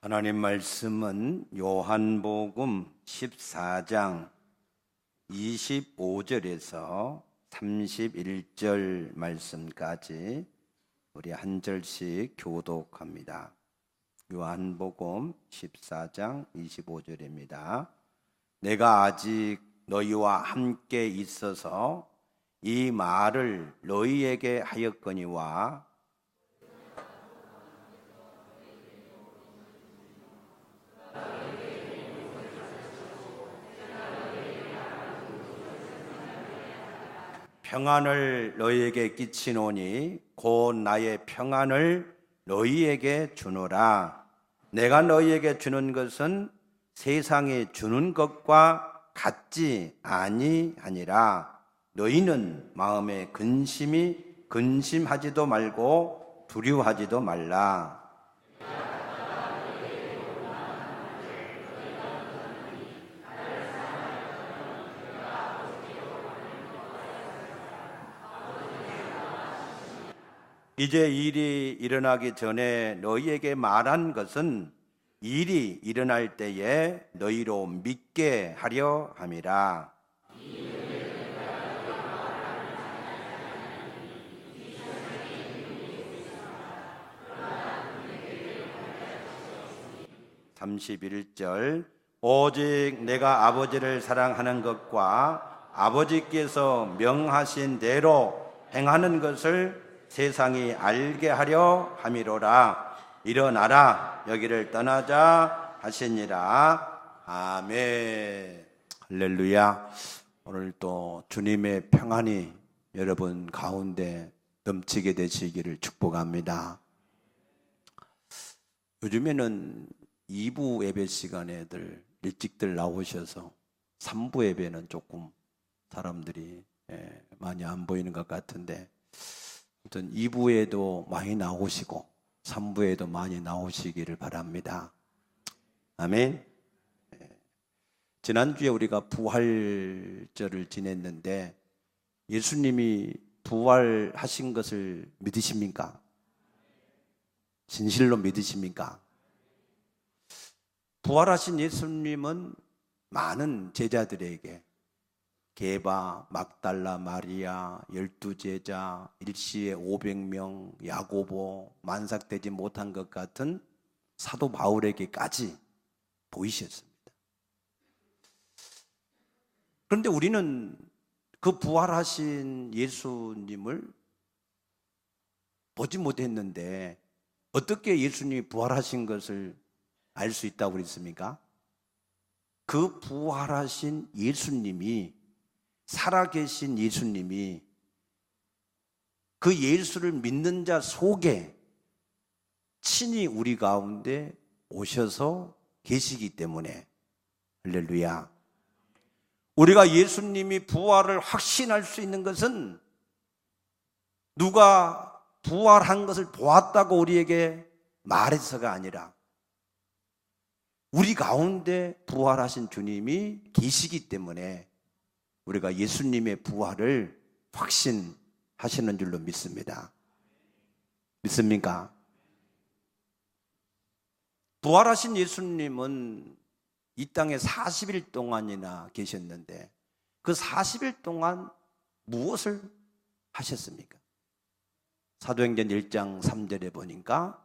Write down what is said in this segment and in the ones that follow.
하나님 말씀은 요한복음 14장 25절에서 31절 말씀까지 우리 한 절씩 교독합니다. 요한복음 14장 25절입니다. 내가 아직 너희와 함께 있어서 이 말을 너희에게 하였거니와 평안을 너희에게 끼치노니 곧 나의 평안을 너희에게 주노라. 내가 너희에게 주는 것은 세상이 주는 것과 같지 아니하니라. 너희는 마음에 근심하지도 말고 두려워하지도 말라. 이제 일이 일어나기 전에 너희에게 말한 것은 일이 일어날 때에 너희로 믿게 하려 함이라. 31절 오직 내가 아버지를 사랑하는 것과 아버지께서 명하신 대로 행하는 것을 세상이 알게 하려 함이로라. 일어나라 여기를 떠나자 하시니라. 아멘. 할렐루야. 오늘 또 주님의 평안이 여러분 가운데 넘치게 되시기를 축복합니다. 요즘에는 2부 예배 시간에들 일찍들 나오셔서 3부 예배는 조금 사람들이 많이 안 보이는 것 같은데 아무튼 2부에도 많이 나오시고 3부에도 많이 나오시기를 바랍니다. 아멘. 지난주에 우리가 부활절을 지냈는데 예수님이 부활하신 것을 믿으십니까? 진실로 믿으십니까? 부활하신 예수님은 많은 제자들에게 게바, 막달라 마리아, 12제자, 일시에 500명, 야고보, 만삭되지 못한 것 같은 사도 바울에게까지 보이셨습니다. 그런데 우리는 그 부활하신 예수님을 보지 못했는데 어떻게 예수님이 부활하신 것을 알 수 있다고 그랬습니까? 그 부활하신 예수님이 살아계신 예수님이 그 예수를 믿는 자 속에 친히 우리 가운데 오셔서 계시기 때문에 할렐루야. 우리가 예수님이 부활을 확신할 수 있는 것은 누가 부활한 것을 보았다고 우리에게 말해서가 아니라 우리 가운데 부활하신 주님이 계시기 때문에 우리가 예수님의 부활을 확신하시는 줄로 믿습니다. 믿습니까? 부활하신 예수님은 이 땅에 40일 동안이나 계셨는데 그 40일 동안 무엇을 하셨습니까? 사도행전 1장 3절에 보니까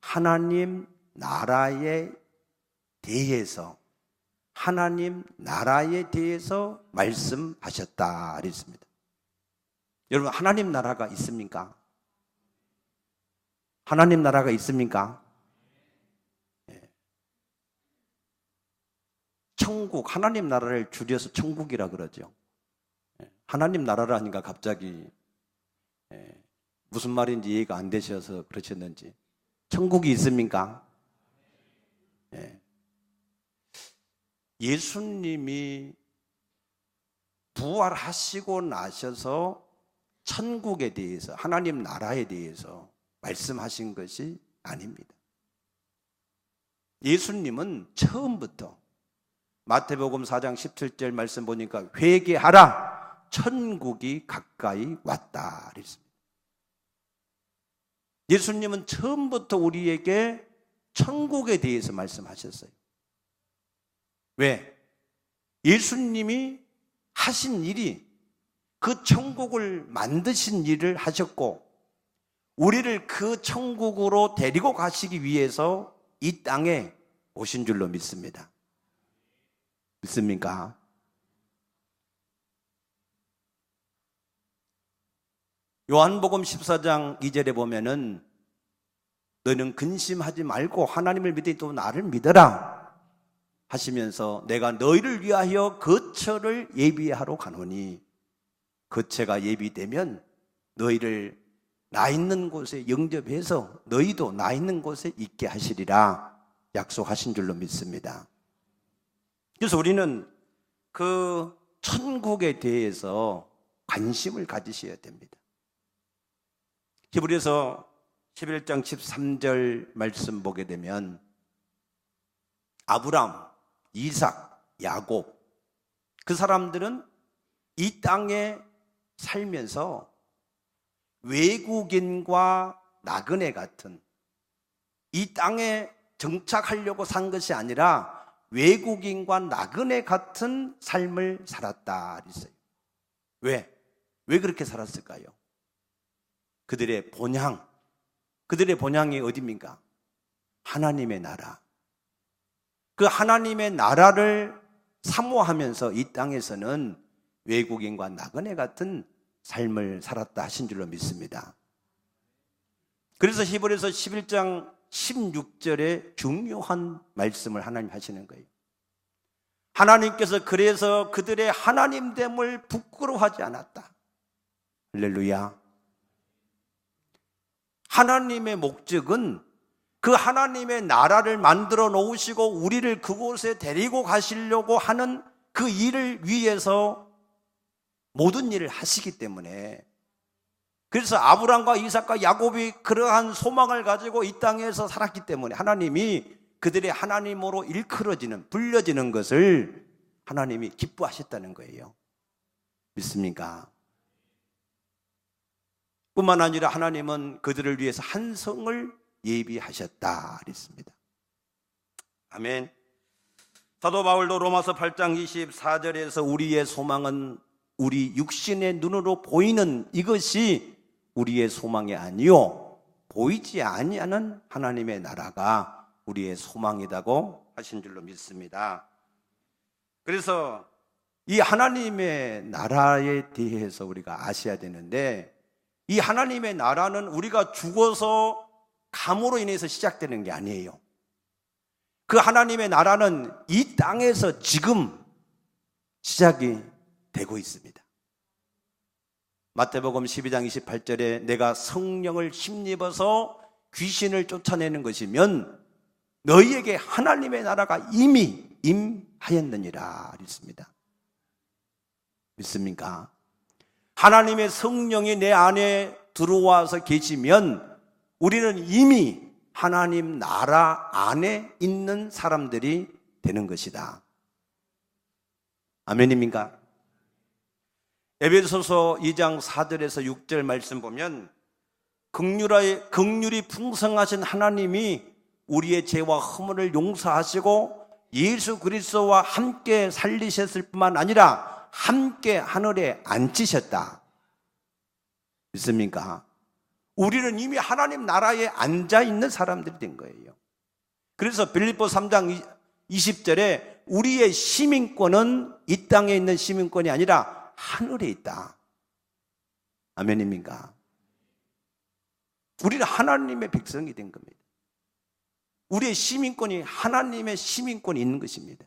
하나님 나라에 대해서 말씀하셨다 그랬습니다. 여러분 하나님 나라가 있습니까? 하나님 나라가 있습니까? 천국, 하나님 나라를 줄여서 천국이라 그러죠. 하나님 나라라니까 갑자기 무슨 말인지 이해가 안 되셔서 그러셨는지. 천국이 있습니까? 예수님이 부활하시고 나셔서 천국에 대해서, 하나님 나라에 대해서 말씀하신 것이 아닙니다. 예수님은 처음부터 마태복음 4장 17절 말씀 보니까 회개하라 천국이 가까이 왔다 그랬습니다. 예수님은 처음부터 우리에게 천국에 대해서 말씀하셨어요. 왜? 예수님이 하신 일이 그 천국을 만드신 일을 하셨고 우리를 그 천국으로 데리고 가시기 위해서 이 땅에 오신 줄로 믿습니다. 믿습니까? 요한복음 14장 2절에 보면은 너는 근심하지 말고 하나님을 믿으니 또 나를 믿어라 하시면서 내가 너희를 위하여 거처를 예비하러 가노니 거처가 예비되면 너희를 나 있는 곳에 영접해서 너희도 나 있는 곳에 있게 하시리라 약속하신 줄로 믿습니다. 그래서 우리는 그 천국에 대해서 관심을 가지셔야 됩니다. 히브리서 11장 13절 말씀 보게 되면 아브람, 이삭, 야곱 그 사람들은 이 땅에 살면서 외국인과 나그네 같은 이 땅에 정착하려고 산 것이 아니라 외국인과 나그네 같은 삶을 살았다 그랬어요. 왜? 왜 그렇게 살았을까요? 그들의 본향이 어디입니까? 하나님의 나라. 그 하나님의 나라를 사모하면서 이 땅에서는 외국인과 나그네 같은 삶을 살았다 하신 줄로 믿습니다. 그래서 히브리서 11장 16절에 중요한 말씀을 하나님 하시는 거예요. 하나님께서 그래서 그들의 하나님됨을 부끄러워하지 않았다. 할렐루야. 하나님의 목적은 그 하나님의 나라를 만들어 놓으시고 우리를 그곳에 데리고 가시려고 하는 그 일을 위해서 모든 일을 하시기 때문에 그래서 아브람과 이삭과 야곱이 그러한 소망을 가지고 이 땅에서 살았기 때문에 하나님이 그들의 하나님으로 일컬어지는 불려지는 것을 하나님이 기뻐하셨다는 거예요. 믿습니까? 뿐만 아니라 하나님은 그들을 위해서 한 성을 예비하셨다 그랬습니다. 아멘. 사도 바울도 로마서 8장 24절에서 우리의 소망은 우리 육신의 눈으로 보이는 이것이 우리의 소망이 아니요 보이지 아니하는 하나님의 나라가 우리의 소망이라고 하신 줄로 믿습니다. 그래서 이 하나님의 나라에 대해서 우리가 아셔야 되는데 이 하나님의 나라는 우리가 죽어서 감으로 인해서 시작되는 게 아니에요. 그 하나님의 나라는 이 땅에서 지금 시작이 되고 있습니다. 마태복음 12장 28절에 내가 성령을 힘입어서 귀신을 쫓아내는 것이면 너희에게 하나님의 나라가 이미 임하였느니라 그랬습니다. 믿습니까? 하나님의 성령이 내 안에 들어와서 계시면 우리는 이미 하나님 나라 안에 있는 사람들이 되는 것이다. 아멘입니까? 에베소서 2장 4절에서 6절 말씀 보면 긍휼이 풍성하신 하나님이 우리의 죄와 허물을 용서하시고 예수 그리스도와 함께 살리셨을 뿐만 아니라 함께 하늘에 앉히셨다. 믿습니까? 우리는 이미 하나님 나라에 앉아 있는 사람들이 된 거예요. 그래서 빌립보 3장 20절에 우리의 시민권은 이 땅에 있는 시민권이 아니라 하늘에 있다. 아멘입니까? 우리는 하나님의 백성이 된 겁니다. 우리의 시민권이 하나님의 시민권이 있는 것입니다.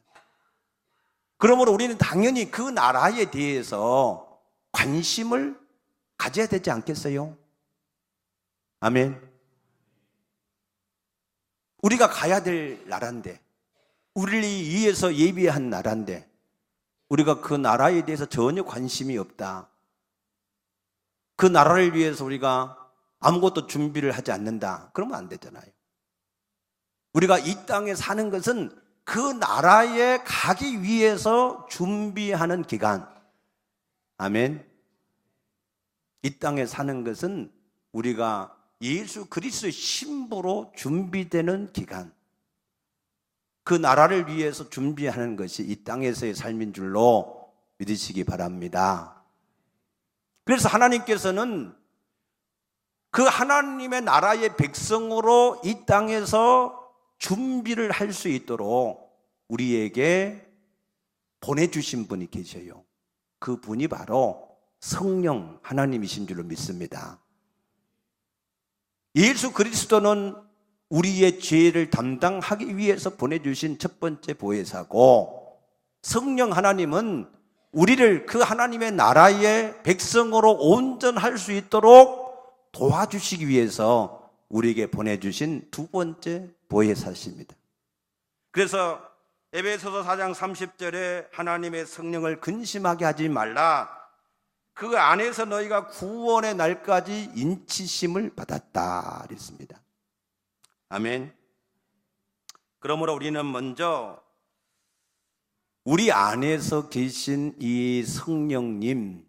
그러므로 우리는 당연히 그 나라에 대해서 관심을 가져야 되지 않겠어요? 아멘. 우리가 가야 될 나라인데, 우리를 위해서 예비한 나라인데 우리가 그 나라에 대해서 전혀 관심이 없다. 그 나라를 위해서 우리가 아무것도 준비를 하지 않는다. 그러면 안 되잖아요. 우리가 이 땅에 사는 것은 그 나라에 가기 위해서 준비하는 기간. 아멘. 이 땅에 사는 것은 우리가 예수 그리스도의 신부로 준비되는 기간, 그 나라를 위해서 준비하는 것이 이 땅에서의 삶인 줄로 믿으시기 바랍니다. 그래서 하나님께서는 그 하나님의 나라의 백성으로 이 땅에서 준비를 할 수 있도록 우리에게 보내주신 분이 계셔요. 그 분이 바로 성령 하나님이신 줄로 믿습니다. 예수 그리스도는 우리의 죄를 담당하기 위해서 보내주신 첫 번째 보혜사고, 성령 하나님은 우리를 그 하나님의 나라의 백성으로 온전할 수 있도록 도와주시기 위해서 우리에게 보내주신 두 번째 보혜사십니다. 그래서 에베소서 4장 30절에 하나님의 성령을 근심하게 하지 말라, 그 안에서 너희가 구원의 날까지 인치심을 받았다 그랬습니다. 아멘. 그러므로 우리는 먼저 우리 안에서 계신 이 성령님이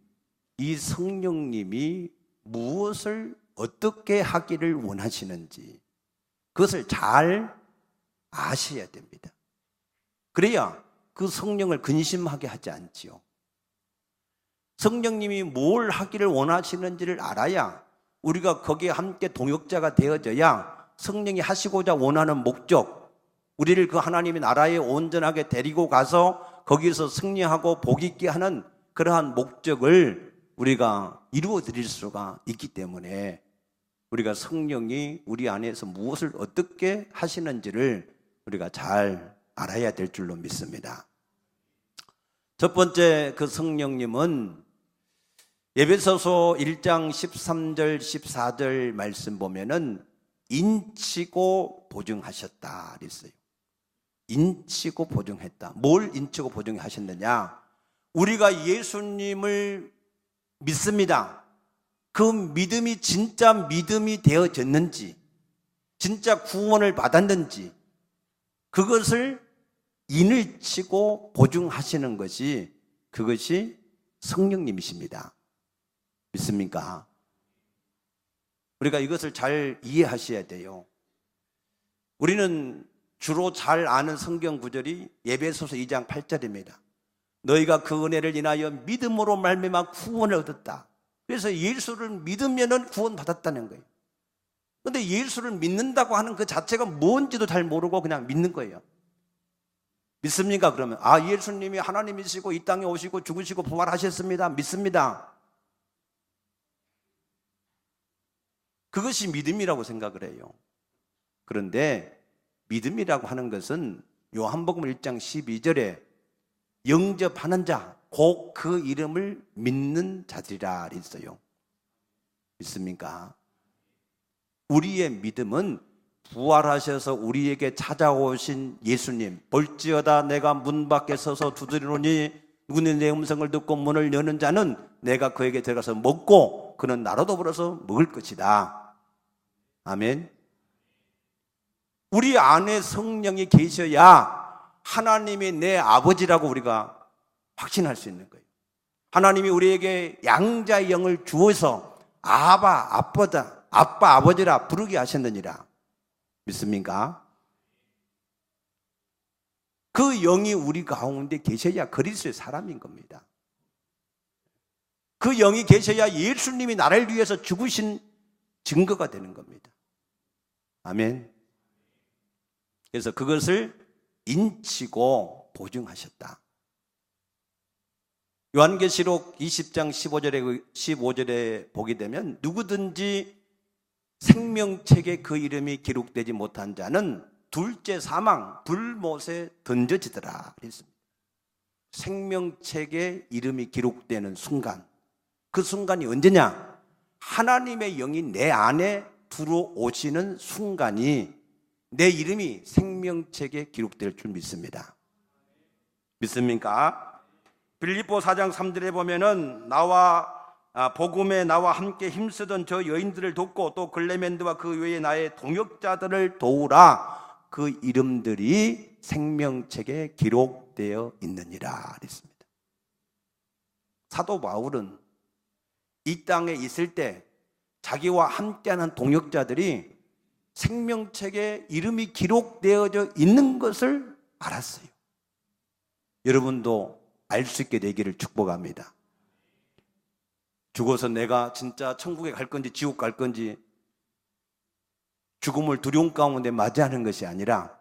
무엇을 어떻게 하기를 원하시는지 그것을 잘 아셔야 됩니다. 그래야 그 성령을 근심하게 하지 않지요. 성령님이 뭘 하기를 원하시는지를 알아야 우리가 거기에 함께 동역자가 되어져야 성령이 하시고자 원하는 목적, 우리를 그 하나님의 나라에 온전하게 데리고 가서 거기서 승리하고 복 있게 하는 그러한 목적을 우리가 이루어 드릴 수가 있기 때문에 우리가 성령이 우리 안에서 무엇을 어떻게 하시는지를 우리가 잘 알아야 될 줄로 믿습니다. 첫 번째 그 성령님은 에베소서 1장 13절 14절 말씀 보면은 인치고 보증하셨다 그랬어요. 인치고 보증했다. 뭘 인치고 보증하셨느냐? 우리가 예수님을 믿습니다. 그 믿음이 진짜 믿음이 되어졌는지, 진짜 구원을 받았는지, 그것을 인을 치고 보증하시는 것이, 그것이 성령님이십니다. 믿습니까? 우리가 이것을 잘 이해하셔야 돼요. 우리는 주로 잘 아는 성경 구절이 에베소서 2장 8절입니다. 너희가 그 은혜를 인하여 믿음으로 말미암아 구원을 얻었다. 그래서 예수를 믿으면은 구원 받았다는 거예요. 그런데 예수를 믿는다고 하는 그 자체가 뭔지도 잘 모르고 그냥 믿는 거예요. 믿습니까? 그러면 예수님이 하나님이시고 이 땅에 오시고 죽으시고 부활하셨습니다. 믿습니다. 그것이 믿음이라고 생각을 해요. 그런데 믿음이라고 하는 것은 요한복음 1장 12절에 영접하는 자, 곧 그 이름을 믿는 자들이라 했어요. 믿습니까? 우리의 믿음은 부활하셔서 우리에게 찾아오신 예수님, 볼지어다 내가 문 밖에 서서 두드리노니 누구는 내 음성을 듣고 문을 여는 자는 내가 그에게 들어가서 먹고 그는 나로 더불어서 먹을 것이다. 아멘. 우리 안에 성령이 계셔야 하나님이 내 아버지라고 우리가 확신할 수 있는 거예요. 하나님이 우리에게 양자의 영을 주어서 아빠, 아버지라 부르게 하셨느니라. 믿습니까? 그 영이 우리 가운데 계셔야 그리스도의 사람인 겁니다. 그 영이 계셔야 예수님이 나를 위해서 죽으신 증거가 되는 겁니다. 아멘. 그래서 그것을 인치고 보증하셨다. 요한계시록 20장 15절에 보게 되면 누구든지 생명책에 그 이름이 기록되지 못한 자는 둘째 사망 불못에 던져지더라 그랬습니다. 생명책에 이름이 기록되는 순간, 그 순간이 언제냐? 하나님의 영이 내 안에 들어오시는 순간이 내 이름이 생명책에 기록될 줄 믿습니다. 믿습니까? 빌립보 4장 3절에 보면은 복음에 나와 함께 힘쓰던 저 여인들을 돕고 또 글레멘드와 그 외에 나의 동역자들을 도우라. 그 이름들이 생명책에 기록되어 있느니라 그랬습니다. 사도 바울은 이 땅에 있을 때 자기와 함께하는 동역자들이 생명책에 이름이 기록되어져 있는 것을 알았어요. 여러분도 알 수 있게 되기를 축복합니다. 죽어서 내가 진짜 천국에 갈 건지 지옥 갈 건지 죽음을 두려움 가운데 맞이하는 것이 아니라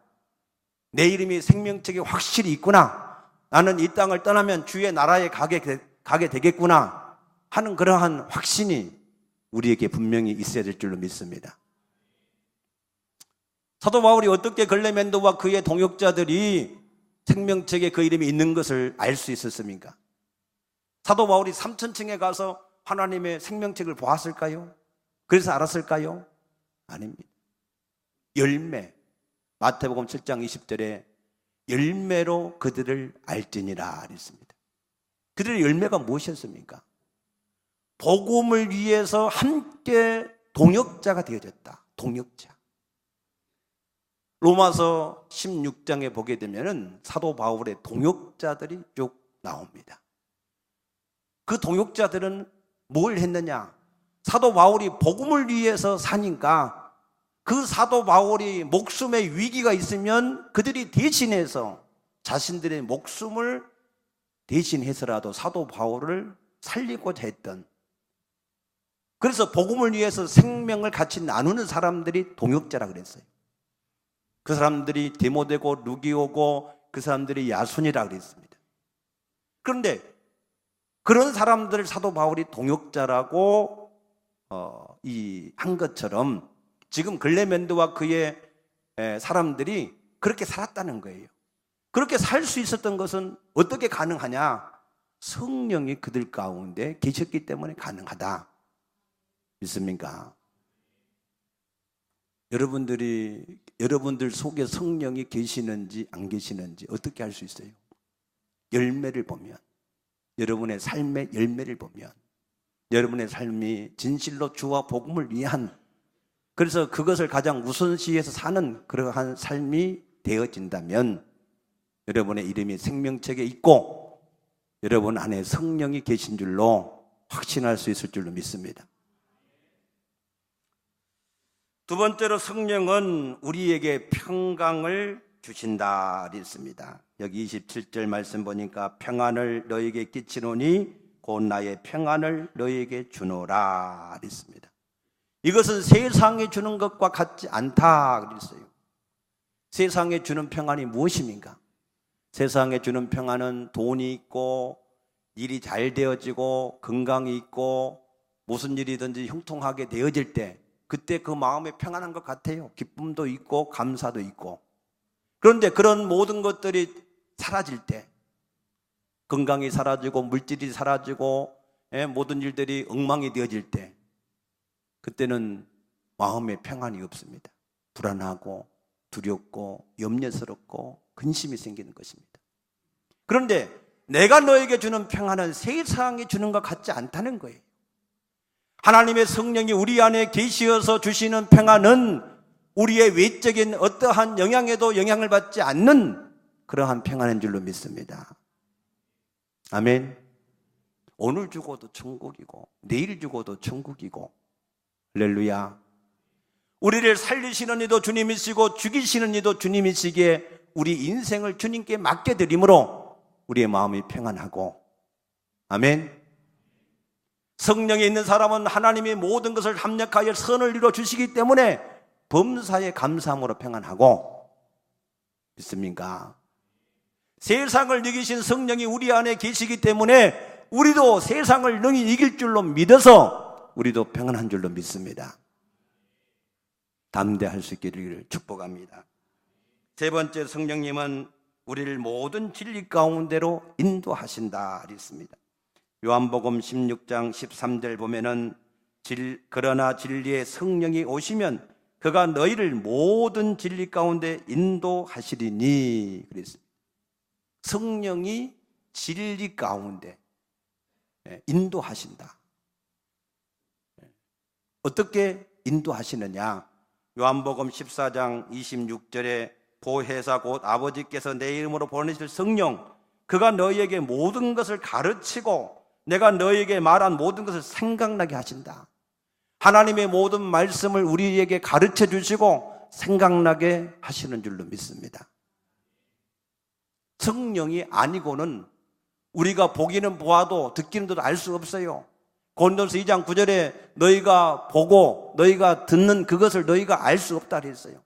내 이름이 생명책에 확실히 있구나, 나는 이 땅을 떠나면 주의 나라에 가게 되겠구나 하는 그러한 확신이 우리에게 분명히 있어야 될 줄로 믿습니다. 사도 바울이 어떻게 글레멘도와 그의 동역자들이 생명책에 그 이름이 있는 것을 알 수 있었습니까? 사도 바울이 3천층에 가서 하나님의 생명책을 보았을까요? 그래서 알았을까요? 아닙니다. 열매, 마태복음 7장 20절에 열매로 그들을 알지니라 그랬습니다. 그들의 열매가 무엇이었습니까? 복음을 위해서 함께 동역자가 되어졌다. 동역자. 로마서 16장에 보게 되면 사도 바울의 동역자들이 쭉 나옵니다. 그 동역자들은 뭘 했느냐? 사도 바울이 복음을 위해서 사니까 그 사도 바울이 목숨의 위기가 있으면 그들이 대신해서 자신들의 목숨을 대신해서라도 사도 바울을 살리고자 했던, 그래서 복음을 위해서 생명을 같이 나누는 사람들이 동역자라 그랬어요. 그 사람들이 디모데고 루기오고 그 사람들이 야손이라 그랬습니다. 그런데 그런 사람들을 사도 바울이 동역자라고 한 것처럼 지금 글레멘도와 그의 사람들이 그렇게 살았다는 거예요. 그렇게 살 수 있었던 것은 어떻게 가능하냐? 성령이 그들 가운데 계셨기 때문에 가능하다. 믿습니까? 여러분들 속에 성령이 계시는지 안 계시는지 어떻게 알 수 있어요? 열매를 보면, 여러분의 삶의 열매를 보면, 여러분의 삶이 진실로 주와 복음을 위한, 그래서 그것을 가장 우선시해서 사는 그러한 삶이 되어진다면 여러분의 이름이 생명책에 있고 여러분 안에 성령이 계신 줄로 확신할 수 있을 줄로 믿습니다. 두 번째로 성령은 우리에게 평강을 주신다 그랬습니다. 여기 27절 말씀 보니까 평안을 너에게 끼치노니 곧 나의 평안을 너에게 주노라 그랬습니다. 이것은 세상에 주는 것과 같지 않다 그랬어요. 세상에 주는 평안이 무엇입니까? 세상에 주는 평안은 돈이 있고 일이 잘 되어지고 건강이 있고 무슨 일이든지 형통하게 되어질 때 그때 그 마음에 평안한 것 같아요. 기쁨도 있고 감사도 있고. 그런데 그런 모든 것들이 사라질 때, 건강이 사라지고 물질이 사라지고 모든 일들이 엉망이 되어질 때, 그때는 마음에 평안이 없습니다. 불안하고 두렵고 염려스럽고 근심이 생기는 것입니다. 그런데 내가 너에게 주는 평안은 세상이 주는 것 같지 않다는 거예요. 하나님의 성령이 우리 안에 계시어서 주시는 평안은 우리의 외적인 어떠한 영향에도 영향을 받지 않는 그러한 평안인 줄로 믿습니다. 아멘. 오늘 죽어도 천국이고 내일 죽어도 천국이고, 할렐루야. 우리를 살리시는 이도 주님이시고 죽이시는 이도 주님이시기에 우리 인생을 주님께 맡겨드림으로 우리의 마음이 평안하고, 아멘. 성령에 있는 사람은 하나님이 모든 것을 합력하여 선을 이루어 주시기 때문에 범사에 감사함으로 평안하고, 믿습니까? 세상을 이기신 성령이 우리 안에 계시기 때문에 우리도 세상을 능히 이길 줄로 믿어서 우리도 평안한 줄로 믿습니다. 담대할 수 있기를 축복합니다. 세 번째, 성령님은 우리를 모든 진리 가운데로 인도하신다 그랬습니다. 요한복음 16장 13절 보면은 그러나 진리의 성령이 오시면 그가 너희를 모든 진리 가운데 인도하시리니 그랬습니다. 성령이 진리 가운데 인도하신다. 어떻게 인도하시느냐? 요한복음 14장 26절에 보혜사 곧 아버지께서 내 이름으로 보내실 성령, 그가 너희에게 모든 것을 가르치고 내가 너희에게 말한 모든 것을 생각나게 하신다. 하나님의 모든 말씀을 우리에게 가르쳐 주시고 생각나게 하시는 줄로 믿습니다. 성령이 아니고는 우리가 보기는 보아도 듣기는 들어도 알 수 없어요. 고린도서 2장 9절에 너희가 보고 너희가 듣는 그것을 너희가 알 수 없다 그랬어요.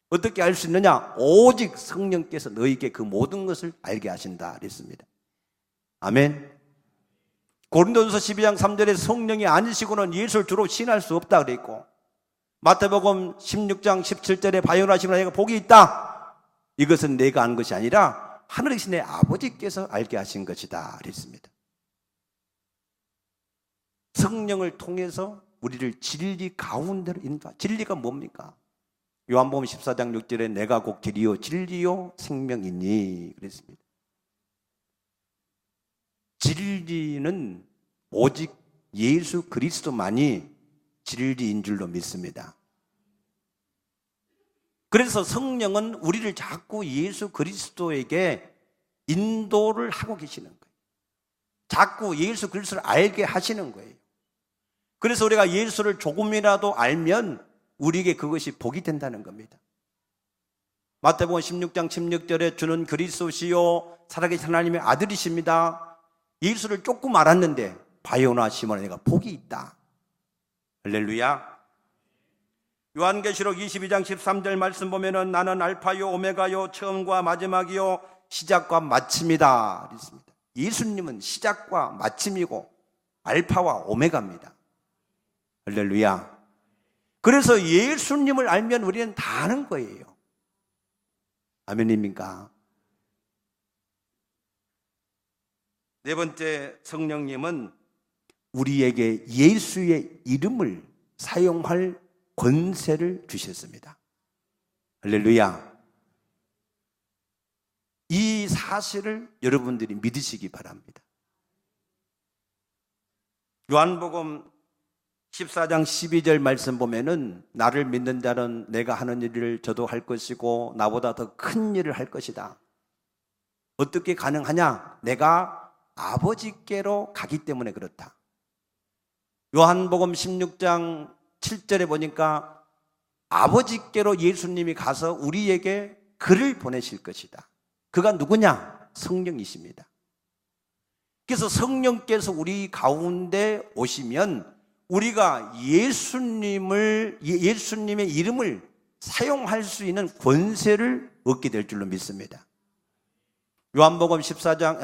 어떻게 알 수 있느냐? 오직 성령께서 너희에게 그 모든 것을 알게 하신다 그랬습니다. 아멘. 고린도서 12장 3절에 성령이 아니시고는 예수를 주로 신할 수 없다 그랬고, 마태복음 16장 17절에 바요나시면 내가 복이 있다. 이것은 내가 한 것이 아니라 하늘이신 내 아버지께서 알게 하신 것이다 그랬습니다. 성령을 통해서 우리를 진리 가운데로 인도하. 진리가 뭡니까? 요한복음 14장 6절에 내가 곧 길이요 진리요 생명이니 그랬습니다. 진리는 오직 예수 그리스도만이 진리인 줄로 믿습니다. 그래서 성령은 우리를 자꾸 예수 그리스도에게 인도를 하고 계시는 거예요. 자꾸 예수 그리스도를 알게 하시는 거예요. 그래서 우리가 예수를 조금이라도 알면 우리에게 그것이 복이 된다는 겁니다. 마태복음 16장 16절에 주는 그리스도시요 살아계신 하나님의 아들이십니다. 예수를 조금 알았는데 바요나 시몬에 내가 복이 있다. 할렐루야. 요한계시록 22장 13절 말씀 보면은 나는 알파요 오메가요 처음과 마지막이요 시작과 마침이다 그랬습니다. 예수님은 시작과 마침이고 알파와 오메가입니다. 할렐루야. 그래서 예수님을 알면 우리는 다 아는 거예요. 아멘입니까? 네 번째, 성령님은 우리에게 예수의 이름을 사용할 권세를 주셨습니다. 할렐루야. 이 사실을 여러분들이 믿으시기 바랍니다. 요한복음 14장 12절 말씀 보면은 나를 믿는 자는 내가 하는 일을 저도 할 것이고 나보다 더 큰 일을 할 것이다. 어떻게 가능하냐? 내가 아버지께로 가기 때문에 그렇다. 요한복음 16장 7절에 보니까 아버지께로 예수님이 가서 우리에게 글을 보내실 것이다. 그가 누구냐? 성령이십니다. 그래서 성령께서 우리 가운데 오시면 우리가 예수님의 이름을 사용할 수 있는 권세를 얻게 될 줄로 믿습니다. 요한복음 16장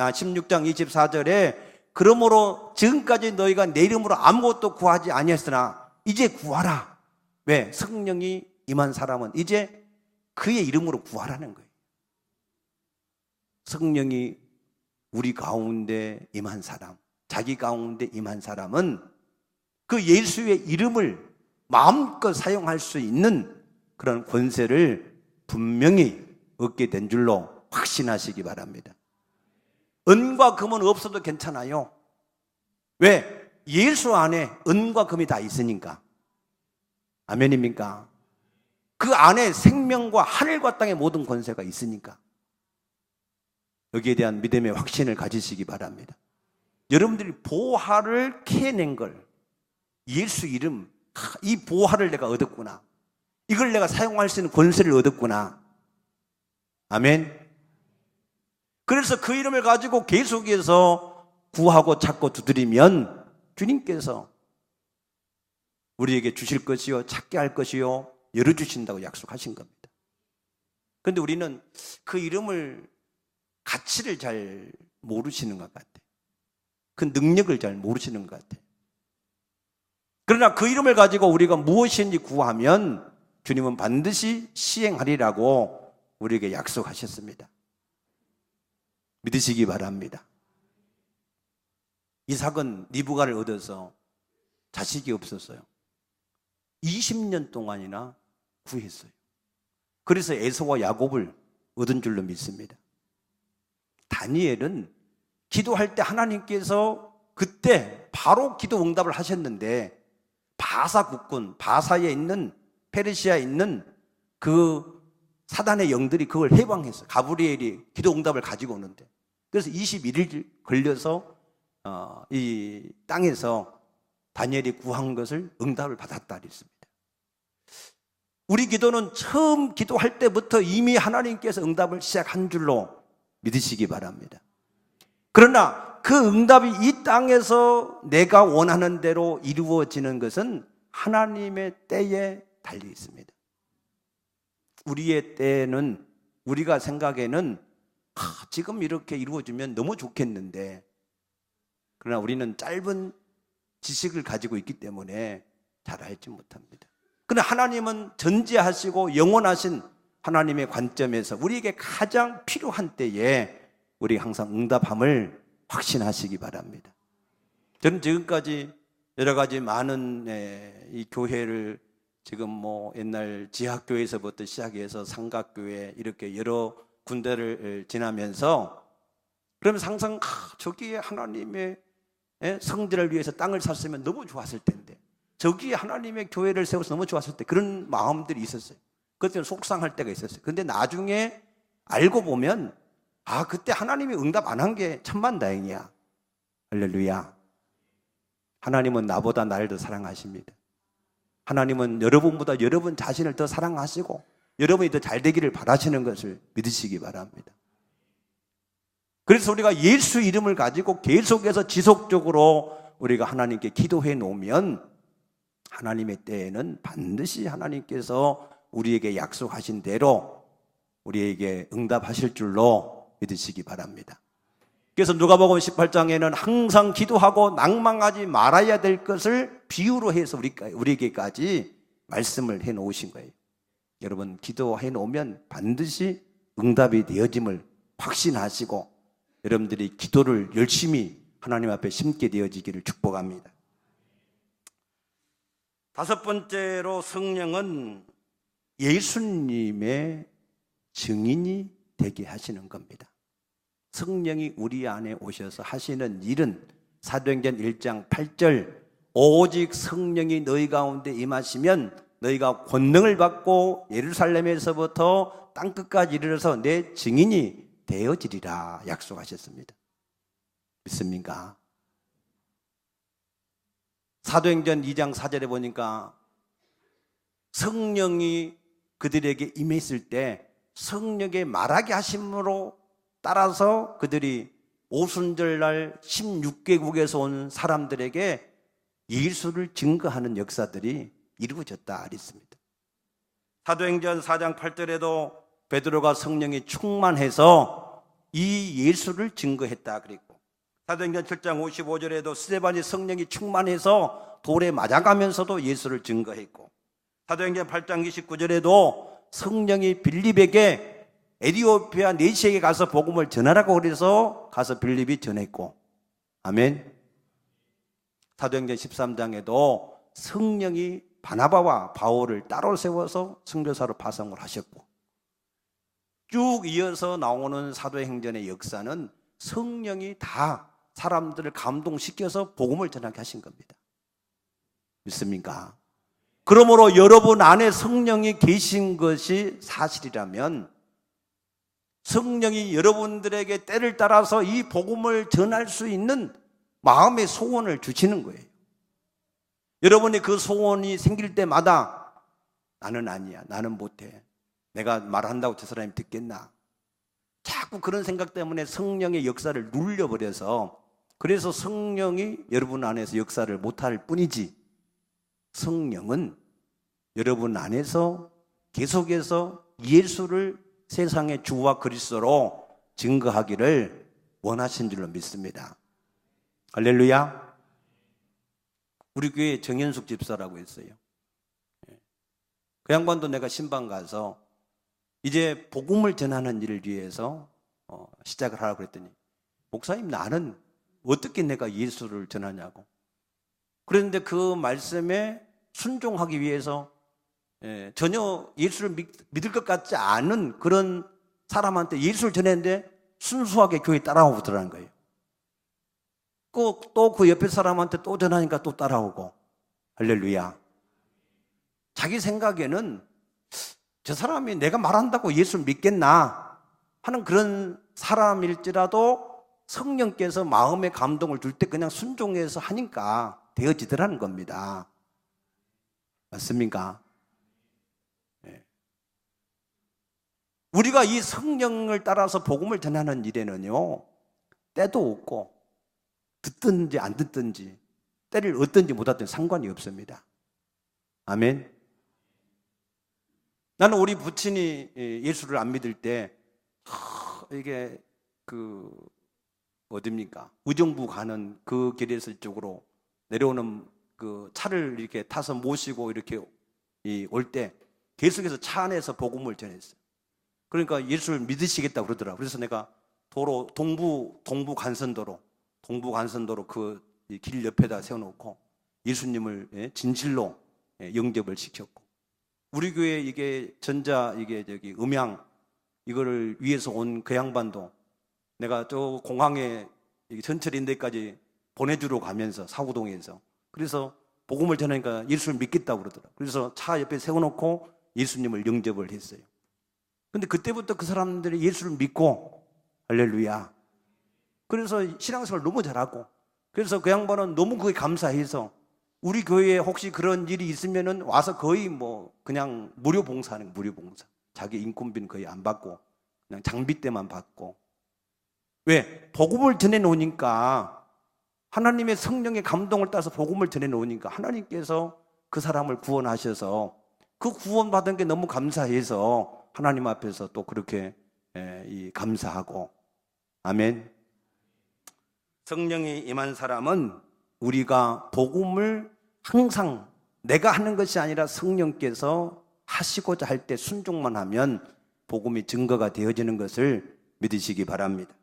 24절에 그러므로 지금까지 너희가 내 이름으로 아무것도 구하지 아니했으나 이제 구하라. 왜? 성령이 임한 사람은 이제 그의 이름으로 구하라는 거예요. 성령이 우리 가운데 임한 사람, 자기 가운데 임한 사람은 그 예수의 이름을 마음껏 사용할 수 있는 그런 권세를 분명히 얻게 된 줄로 확신하시기 바랍니다. 은과 금은 없어도 괜찮아요. 왜? 예수 안에 은과 금이 다 있으니까. 아멘입니까? 그 안에 생명과 하늘과 땅의 모든 권세가 있으니까. 여기에 대한 믿음의 확신을 가지시기 바랍니다. 여러분들이 보화를 캐낸 걸 예수 이름, 이 보화를 내가 얻었구나. 이걸 내가 사용할 수 있는 권세를 얻었구나. 아멘. 그래서 그 이름을 가지고 계속해서 구하고 찾고 두드리면 주님께서 우리에게 주실 것이요 찾게 할 것이요 열어주신다고 약속하신 겁니다. 그런데 우리는 그 이름을 가치를 잘 모르시는 것 같아요. 그 능력을 잘 모르시는 것 같아요. 그러나 그 이름을 가지고 우리가 무엇인지 구하면 주님은 반드시 시행하리라고 우리에게 약속하셨습니다. 믿으시기 바랍니다. 이삭은 리브가를 얻어서 자식이 없었어요. 20년 동안이나 구했어요. 그래서 에서와 야곱을 얻은 줄로 믿습니다. 다니엘은 기도할 때 하나님께서 그때 바로 기도 응답을 하셨는데 바사 국군, 바사에 있는 페르시아에 있는 그 사단의 영들이 그걸 해방했어요. 가브리엘이 기도 응답을 가지고 오는데. 그래서 21일 걸려서 이 땅에서 다니엘이 구한 것을 응답을 받았다 그랬습니다. 우리 기도는 처음 기도할 때부터 이미 하나님께서 응답을 시작한 줄로 믿으시기 바랍니다. 그러나 그 응답이 이 땅에서 내가 원하는 대로 이루어지는 것은 하나님의 때에 달려 있습니다. 우리의 때는 우리가 생각에는 지금 이렇게 이루어지면 너무 좋겠는데, 그러나 우리는 짧은 지식을 가지고 있기 때문에 잘 알지 못합니다. 그러나 하나님은 전지하시고 영원하신 하나님의 관점에서 우리에게 가장 필요한 때에 우리 항상 응답함을 확신하시기 바랍니다. 저는 지금까지 여러 가지 많은 이 교회를 지금 뭐 옛날 지하교회에서부터 시작해서 삼각교회 이렇게 여러 군데를 지나면서 그러면서 항상 저기에 하나님의 성전을 위해서 땅을 샀으면 너무 좋았을 텐데, 저기에 하나님의 교회를 세워서 너무 좋았을 때, 그런 마음들이 있었어요. 그때는 속상할 때가 있었어요. 근데 나중에 알고 보면 그때 하나님이 응답 안 한 게 천만다행이야. 할렐루야. 하나님은 나보다 나를 더 사랑하십니다. 하나님은 여러분보다 여러분 자신을 더 사랑하시고 여러분이 더 잘 되기를 바라시는 것을 믿으시기 바랍니다. 그래서 우리가 예수 이름을 가지고 계속해서 지속적으로 우리가 하나님께 기도해 놓으면 하나님의 때에는 반드시 하나님께서 우리에게 약속하신 대로 우리에게 응답하실 줄로 믿으시기 바랍니다. 그래서 누가복음 18장에는 항상 기도하고 낭망하지 말아야 될 것을 비유로 해서 우리에게까지 말씀을 해 놓으신 거예요. 여러분, 기도해 놓으면 반드시 응답이 되어짐을 확신하시고 여러분들이 기도를 열심히 하나님 앞에 심게 되어지기를 축복합니다. 다섯 번째로 성령은 예수님의 증인이 되게 하시는 겁니다. 성령이 우리 안에 오셔서 하시는 일은 사도행전 1장 8절, 오직 성령이 너희 가운데 임하시면 너희가 권능을 받고 예루살렘에서부터 땅끝까지 이르러서 내 증인이 되어지리라 약속하셨습니다. 믿습니까? 사도행전 2장 4절에 보니까 성령이 그들에게 임했을 때 성령의 말하게 하심으로 따라서 그들이 오순절날 16개국에서 온 사람들에게 예수를 증거하는 역사들이 이루어졌다 그랬습니다. 사도행전 4장 8절에도 베드로가 성령이 충만해서 이 예수를 증거했다 그랬고, 사도행전 7장 55절에도 스데반이 성령이 충만해서 돌에 맞아가면서도 예수를 증거했고, 사도행전 8장 29절에도 성령이 빌립에게 에티오피아 네시에게 가서 복음을 전하라고 그래서 가서 빌립이 전했고, 아멘. 사도행전 13장에도 성령이 바나바와 바울을 따로 세워서 선교사로 파송을 하셨고, 쭉 이어서 나오는 사도행전의 역사는 성령이 다 사람들을 감동시켜서 복음을 전하게 하신 겁니다. 믿습니까? 그러므로 여러분 안에 성령이 계신 것이 사실이라면 성령이 여러분들에게 때를 따라서 이 복음을 전할 수 있는 마음의 소원을 주시는 거예요. 여러분이 그 소원이 생길 때마다 나는 아니야, 나는 못해, 내가 말한다고 저 사람이 듣겠나, 자꾸 그런 생각 때문에 성령의 역사를 눌려버려서, 그래서 성령이 여러분 안에서 역사를 못할 뿐이지, 성령은 여러분 안에서 계속해서 예수를 세상의 주와 그리스도로 증거하기를 원하신 줄로 믿습니다. 할렐루야. 우리 교회에 정현숙 집사라고 있어요. 그 양반도 내가 신방 가서 이제 복음을 전하는 일을 위해서 시작을 하라고 그랬더니, 목사님, 나는 어떻게 내가 예수를 전하냐고. 그런데 그 말씀에 순종하기 위해서 전혀 예수를 믿을 것 같지 않은 그런 사람한테 예수를 전했는데 순수하게 교회에 따라오더라는 거예요. 또 그 옆에 사람한테 또 전하니까 또 따라오고. 할렐루야. 자기 생각에는 저 사람이 내가 말한다고 예수를 믿겠나 하는 그런 사람일지라도 성령께서 마음의 감동을 줄 때 그냥 순종해서 하니까 되어지더라는 겁니다. 맞습니까? 네. 우리가 이 성령을 따라서 복음을 전하는 일에는요, 때도 없고 듣든지 안 듣든지 때를 얻든지 못 얻든지 상관이 없습니다. 아멘. 나는 우리 부친이 예수를 안 믿을 때 이게 어딥니까? 의정부 가는 그 길에서 이쪽으로 내려오는 그 차를 이렇게 타서 모시고 이렇게 올 때 계속해서 차 안에서 복음을 전했어요. 그러니까 예수를 믿으시겠다고 그러더라고요. 그래서 내가 도로 동부 간선도로 그 길 옆에다 세워놓고 예수님을 진실로 영접을 시켰고, 우리 교회 이게 음향 이거를 위해서 온 그 양반도 내가 저 공항에 전철인대까지 보내주러 가면서 사구동에서, 그래서 복음을 전하니까 예수를 믿겠다고 그러더라고요. 그래서 차 옆에 세워놓고 예수님을 영접을 했어요. 근데 그때부터 그 사람들이 예수를 믿고, 할렐루야. 그래서 신앙생활을 너무 잘하고, 그래서 그 양반은 너무 그게 감사해서 우리 교회에 혹시 그런 일이 있으면은 와서 거의 그냥 무료 봉사하는 거예요. 무료 봉사. 자기 인건비는 거의 안 받고 그냥 장비 때만 받고. 왜? 복음을 전해 놓으니까, 하나님의 성령의 감동을 따서 복음을 전해 놓으니까 하나님께서 그 사람을 구원하셔서 그 구원받은 게 너무 감사해서 하나님 앞에서 또 그렇게 감사하고. 아멘. 성령이 임한 사람은 우리가 복음을 항상 내가 하는 것이 아니라 성령께서 하시고자 할 때 순종만 하면 복음이 증거가 되어지는 것을 믿으시기 바랍니다.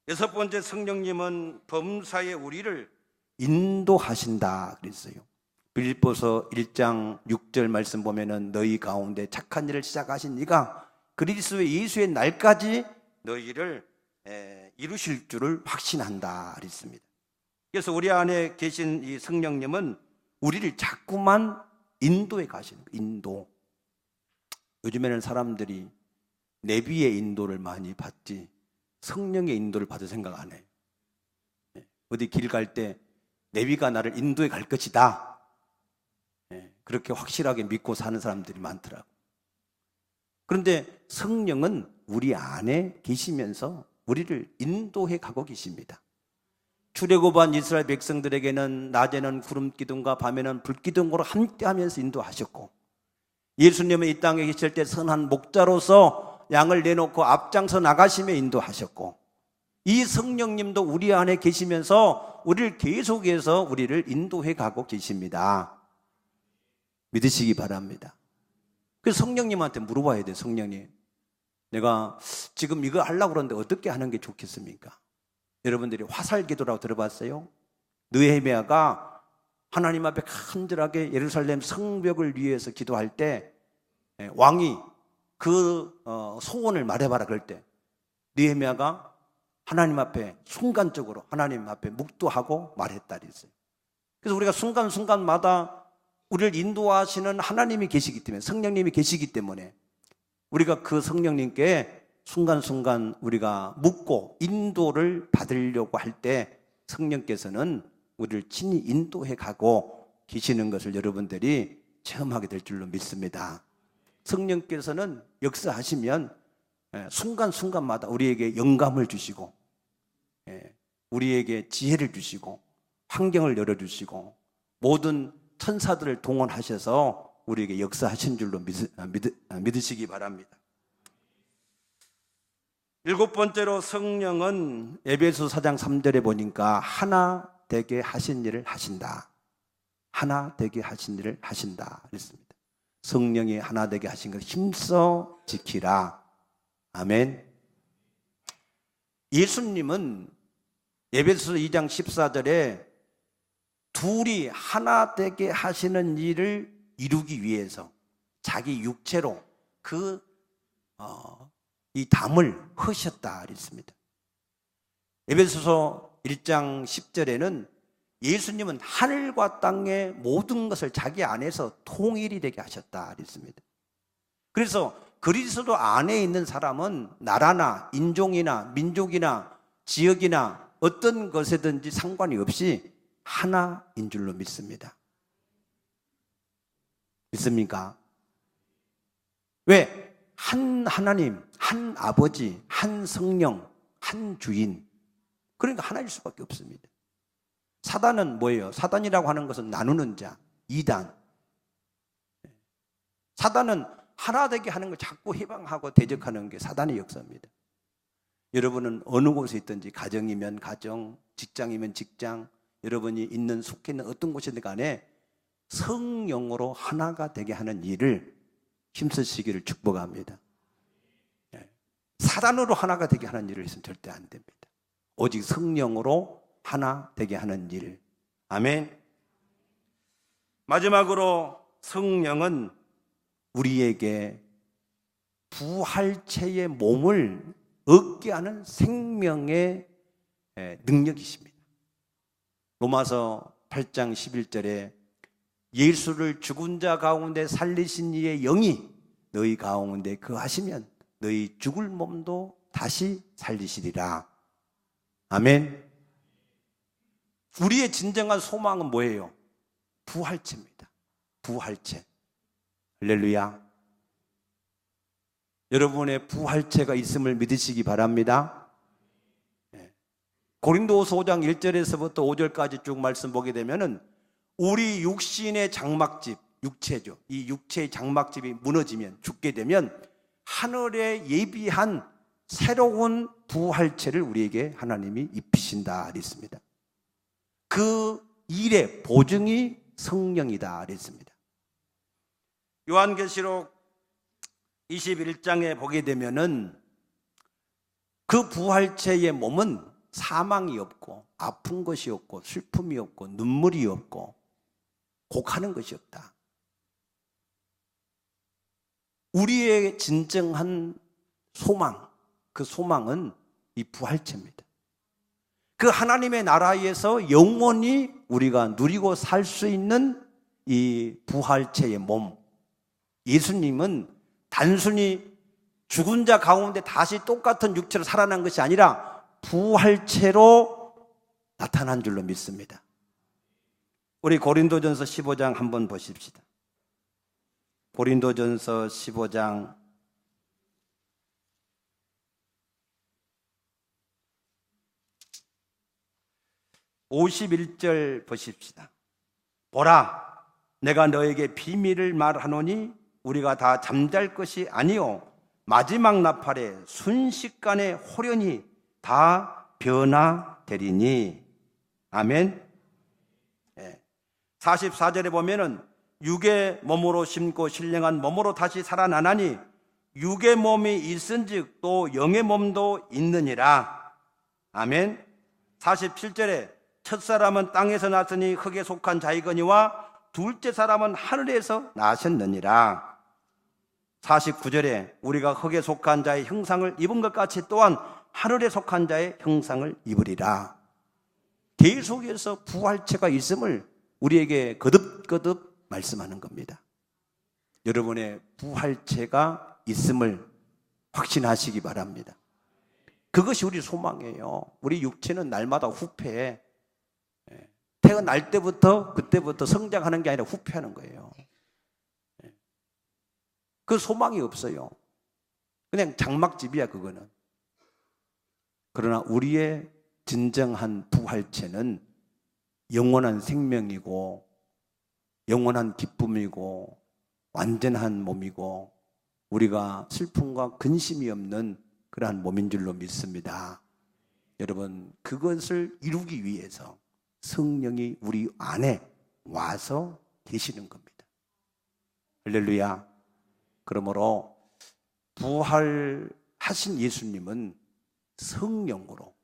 여섯 번째, 성령님은 범사에 우리를 인도하신다 그랬어요. 빌립보서 1장 6절 말씀 보면은 너희 가운데 착한 일을 시작하신 이가 그리스도 예수의 날까지 너희를 이루실 줄을 확신한다 그랬습니다. 그래서 우리 안에 계신 이 성령님은 우리를 자꾸만 인도에 가시는 거예요. 인도. 요즘에는 사람들이 내비의 인도를 많이 받지 성령의 인도를 받을 생각 안 해요. 어디 길 갈 때 내비가 나를 인도에 갈 것이다, 그렇게 확실하게 믿고 사는 사람들이 많더라고요. 그런데 성령은 우리 안에 계시면서 우리를 인도해 가고 계십니다. 출애굽한 이스라엘 백성들에게는 낮에는 구름 기둥과 밤에는 불 기둥으로 함께하면서 인도하셨고, 예수님은 이 땅에 계실 때 선한 목자로서 양을 내놓고 앞장서 나가시며 인도하셨고, 이 성령님도 우리 안에 계시면서 우리를 계속해서 우리를 인도해 가고 계십니다. 믿으시기 바랍니다. 그래서 성령님한테 물어봐야 돼요. 성령님, 내가 지금 이거 하려고 그러는데 어떻게 하는 게 좋겠습니까? 여러분들이 화살기도라고 들어봤어요? 느헤미야가 하나님 앞에 간절하게 예루살렘 성벽을 위해서 기도할 때 왕이 그 소원을 말해봐라 그럴 때 느헤미야가 하나님 앞에 순간적으로 하나님 앞에 묵도하고 말했다 그랬어요. 그래서 우리가 순간순간마다 우리를 인도하시는 하나님이 계시기 때문에, 성령님이 계시기 때문에 우리가 그 성령님께 순간순간 우리가 묻고 인도를 받으려고 할 때 성령께서는 우리를 친히 인도해 가고 계시는 것을 여러분들이 체험하게 될 줄로 믿습니다. 성령께서는 역사하시면 순간순간마다 우리에게 영감을 주시고 우리에게 지혜를 주시고 환경을 열어주시고 모든 천사들을 동원하셔서 우리에게 역사하신 줄로 믿으시기 바랍니다. 일곱 번째로, 성령은 에베소 4장 3절에 보니까 하나 되게 하신 일을 하신다. 하나 되게 하신 일을 하신다 그랬습니다. 성령이 하나 되게 하신 것을 힘써 지키라. 아멘. 예수님은 에베소 2장 14절에 둘이 하나 되게 하시는 일을 이루기 위해서 자기 육체로 이 담을 허셨다 그랬습니다. 에베소서 1장 10절에는 예수님은 하늘과 땅의 모든 것을 자기 안에서 통일이 되게 하셨다 그랬습니다. 그래서 그리스도 안에 있는 사람은 나라나 인종이나 민족이나 지역이나 어떤 것에든지 상관이 없이 하나인 줄로 믿습니다. 믿습니까? 왜? 한 하나님, 한 아버지, 한 성령, 한 주인. 그러니까 하나일 수밖에 없습니다. 사단은 뭐예요? 사단이라고 하는 것은 나누는 자, 이단. 사단은 하나 되게 하는 걸 자꾸 해방하고 대적하는 게 사단의 역사입니다. 여러분은 어느 곳에 있든지 가정이면 가정, 직장이면 직장, 여러분이 있는 속해 있는 어떤 곳이든 간에 성령으로 하나가 되게 하는 일을 힘쓰시기를 축복합니다. 사단으로 하나가 되게 하는 일을 했으면 절대 안 됩니다. 오직 성령으로 하나 되게 하는 일. 아멘. 마지막으로 성령은 우리에게 부활체의 몸을 얻게 하는 생명의 능력이십니다. 로마서 8장 11절에 예수를 죽은 자 가운데 살리신 이의 영이 너희 가운데 거하시면 너희 죽을 몸도 다시 살리시리라. 아멘. 우리의 진정한 소망은 뭐예요? 부활체입니다. 부활체. 할렐루야. 여러분의 부활체가 있음을 믿으시기 바랍니다. 고린도후서 5장 1절에서부터 5절까지 쭉 말씀 보게 되면은 우리 육신의 장막집, 육체죠. 이 육체의 장막집이 무너지면, 죽게 되면 하늘에 예비한 새로운 부활체를 우리에게 하나님이 입히신다 그랬습니다. 그 일의 보증이 성령이다 그랬습니다. 요한계시록 21장에 보게 되면은 그 부활체의 몸은 사망이 없고 아픈 것이 없고 슬픔이 없고 눈물이 없고 곡하는 것이 없다. 우리의 진정한 소망, 그 소망은 이 부활체입니다. 그 하나님의 나라에서 영원히 우리가 누리고 살 수 있는 이 부활체의 몸. 예수님은 단순히 죽은 자 가운데 다시 똑같은 육체로 살아난 것이 아니라 부활체로 나타난 줄로 믿습니다. 우리 고린도전서 15장 한번 보십시다. 고린도전서 15장 51절 보십시다. 보라, 내가 너에게 비밀을 말하노니 우리가 다 잠잘 것이 아니요 마지막 나팔에 순식간에 호련히 다 변화되리니. 아멘. 44절에 보면은 육의 몸으로 심고 신령한 몸으로 다시 살아나나니 육의 몸이 있은즉 또 영의 몸도 있느니라. 아멘. 47절에 첫사람은 땅에서 났으니 흙에 속한 자이거니와 둘째 사람은 하늘에서 나셨느니라. 49절에 우리가 흙에 속한 자의 형상을 입은 것 같이 또한 하늘에 속한 자의 형상을 입으리라. 계속해서 부활체가 있음을 우리에게 거듭거듭 말씀하는 겁니다. 여러분의 부활체가 있음을 확신하시기 바랍니다. 그것이 우리 소망이에요. 우리 육체는 날마다 후패해. 태어날 때부터 그때부터 성장하는 게 아니라 후패하는 거예요. 그 소망이 없어요. 그냥 장막집이야 그거는. 그러나 우리의 진정한 부활체는 영원한 생명이고 영원한 기쁨이고 완전한 몸이고 우리가 슬픔과 근심이 없는 그러한 몸인 줄로 믿습니다. 여러분, 그것을 이루기 위해서 성령이 우리 안에 와서 계시는 겁니다. 할렐루야. 그러므로 부활하신 예수님은 성령으로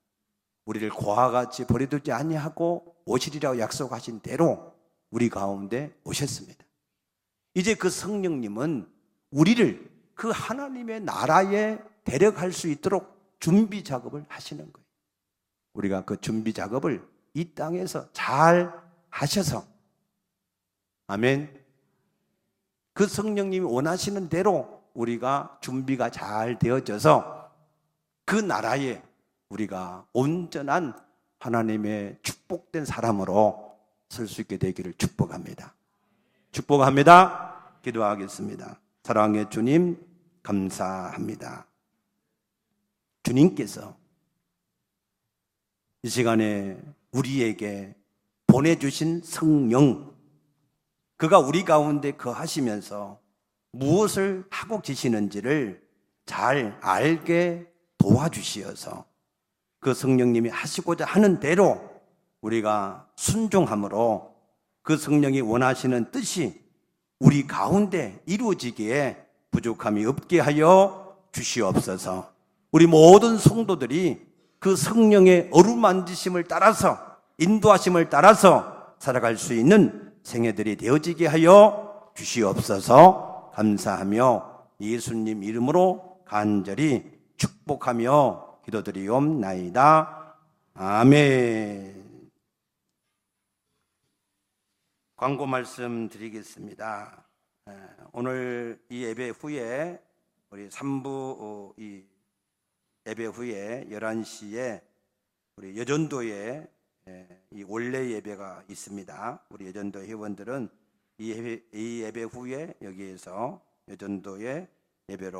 우리를 고와 같이 버려두지 아니하고 오시리라고 약속하신 대로 우리 가운데 오셨습니다. 이제 그 성령님은 우리를 그 하나님의 나라에 데려갈 수 있도록 준비 작업을 하시는 거예요. 우리가 그 준비 작업을 이 땅에서 잘 하셔서, 아멘. 그 성령님이 원하시는 대로 우리가 준비가 잘 되어져서 그 나라에 우리가 온전한 하나님의 축복된 사람으로 설 수 있게 되기를 축복합니다. 축복합니다. 기도하겠습니다. 사랑의 주님, 감사합니다. 주님께서 이 시간에 우리에게 보내주신 성령, 그가 우리 가운데 거하시면서 무엇을 하고 계시는지를 잘 알게 도와주시어서 그 성령님이 하시고자 하는 대로 우리가 순종함으로 그 성령이 원하시는 뜻이 우리 가운데 이루어지기에 부족함이 없게 하여 주시옵소서. 우리 모든 성도들이 그 성령의 어루만지심을 따라서, 인도하심을 따라서 살아갈 수 있는 생애들이 되어지게 하여 주시옵소서. 감사하며 예수님 이름으로 간절히 축복하며 기도드리옵나이다. 아멘. 광고 말씀 드리겠습니다. 오늘 이 예배 후에 우리 3부 이 예배 후에 11시에 우리 여전도에 이 원래 예배가 있습니다. 우리 여전도 회원들은 이 예배 후에 여기에서 여전도의 예배로